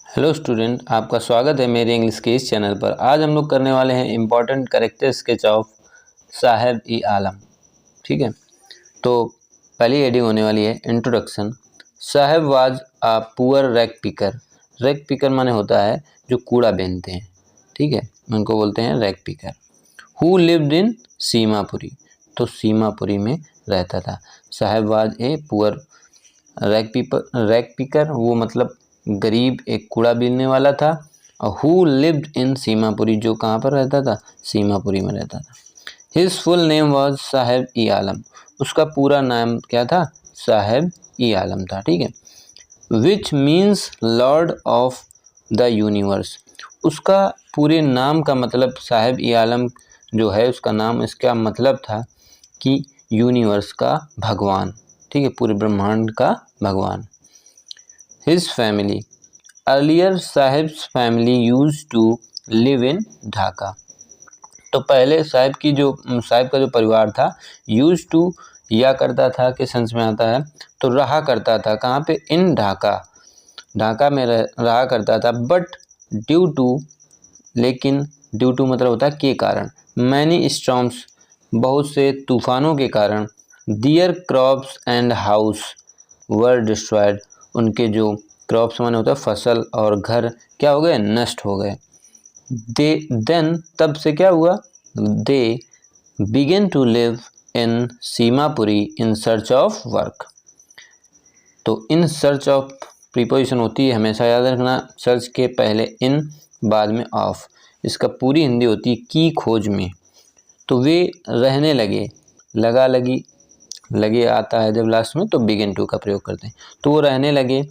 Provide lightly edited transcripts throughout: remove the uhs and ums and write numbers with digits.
Hello student, आपका स्वागत है मेरे इंग्लिश के इस चैनल पर। आज हम लोग करने वाले हैं important character sketch of Saheb e Alam. ठीक है, तो पहली हेडिंग होने वाली है introduction. Saheb was a poor rag picker. Rag picker माने होता है जो कूड़ा बीनते हैं। ठीक है, उनको बोलते हैं rag picker. Who lived in Seemapuri, तो सीमापुरी में रहता था। Saheb was a poor rag picker, वो मतलब गरीब एक कूड़ा बीनने वाला था। और हु लिव्ड इन सीमापुरी, जो कहाँ पर रहता था, सीमापुरी में रहता था। हिज फुल नेम वाज साहेब-ई-आलम, उसका पूरा नाम क्या था, साहेब-ई-आलम था। ठीक है, which means Lord of the universe, उसका पूरे नाम का मतलब साहेब-ई-आलम जो है उसका नाम, इसका मतलब था कि यूनिवर्स का भगवान। ठीक है, पूरे ब्रह्मांड का भगवान। His family, earlier Sahib's family used to live in Dhaka, तो पहले साहिब का जो परिवार था, यूज टू या करता था कि सेंस में आता है, तो रहा करता था कहाँ पे, इन ढाका, ढाका में रहा करता था। बट ड्यू टू, लेकिन ड्यू टू मतलब होता है के कारण, मैनी स्टॉर्म्स, बहुत से तूफानों के कारण, their crops and house were destroyed, उनके जो क्रॉप्स माने होता है फसल और घर, क्या हो गए, नष्ट हो गए। दे देन, तब से क्या हुआ, they began to live in Seemapuri in search of work, तो इन सर्च ऑफ प्रीपोजिशन होती है, हमेशा याद रखना, सर्च के पहले इन, बाद में ऑफ, इसका पूरी हिंदी होती है की खोज में। तो वे रहने लगे, लगा लगे आता है जब लास्ट में, तो बिगिन टू का प्रयोग करते हैं। तो वो रहने लगे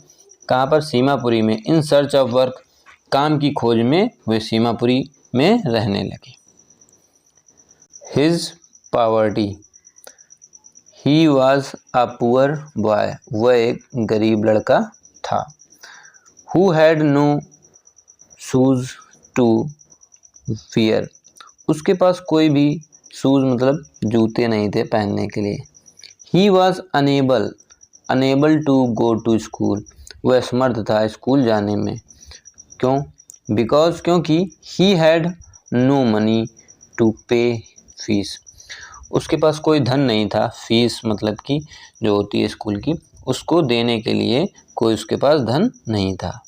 कहाँ पर, सीमापुरी में, इन सर्च ऑफ वर्क, काम की खोज में वे सीमापुरी में रहने लगे। His poverty, he was a poor boy, वह एक गरीब लड़का था। Who had no shoes to wear, उसके पास कोई भी शूज मतलब जूते नहीं थे पहनने के लिए। He was unable to go to school, वह असमर्थ था स्कूल जाने में। क्यों, बिकॉज, क्योंकि he had no money to pay fees, उसके पास कोई धन नहीं था, फीस मतलब कि जो होती है स्कूल की, उसको देने के लिए कोई उसके पास धन नहीं था।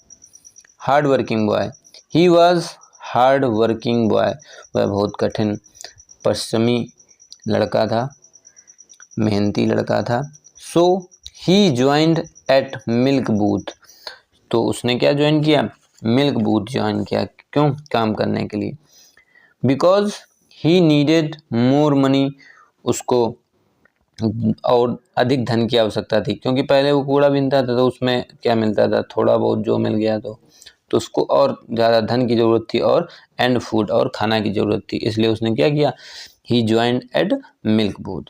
Hard working boy, he was hard working boy, वह बहुत कठिन परिश्रमी लड़का था, मेहनती लड़का था। So he joined at milk booth, तो उसने क्या ज्वाइन किया, मिल्क बूथ ज्वाइन किया। क्यों, काम करने के लिए। Because he needed more money, उसको और अधिक धन की आवश्यकता थी, क्योंकि पहले वो कूड़ा बीनता था तो उसमें क्या मिलता था, थोड़ा बहुत जो मिल गया, तो उसको और ज़्यादा धन की ज़रूरत थी, और एंड फूड, और खाना की ज़रूरत थी, इसलिए उसने क्या किया, he joined at milk booth.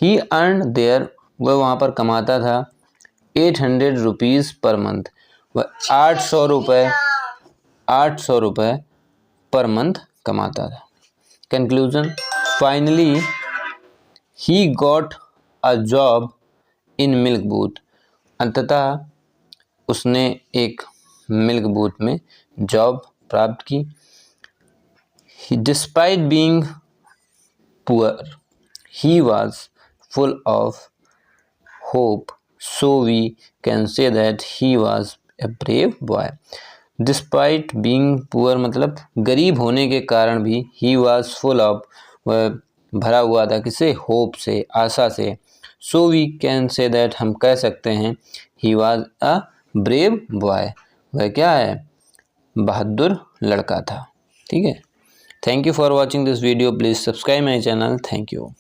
He earn there, वह वहाँ पर कमाता था 800 रुपीज़ पर मंथ, वह 800 रुपये पर मंथ कमाता था। Conclusion, finally he got a job in milk booth, अंततः उसने एक मिल्क बूथ में जॉब प्राप्त की। Despite being poor, he was full of hope, so we can say that he was a brave boy. Despite being poor मतलब गरीब होने के कारण भी, he was full of, वह भरा हुआ था किसे, होप से, आशा से। so we can say that, हम कह सकते हैं, he was a brave boy, वह क्या है, बहादुर लड़का था। ठीक है, thank you for watching this video, please subscribe my channel, thank you.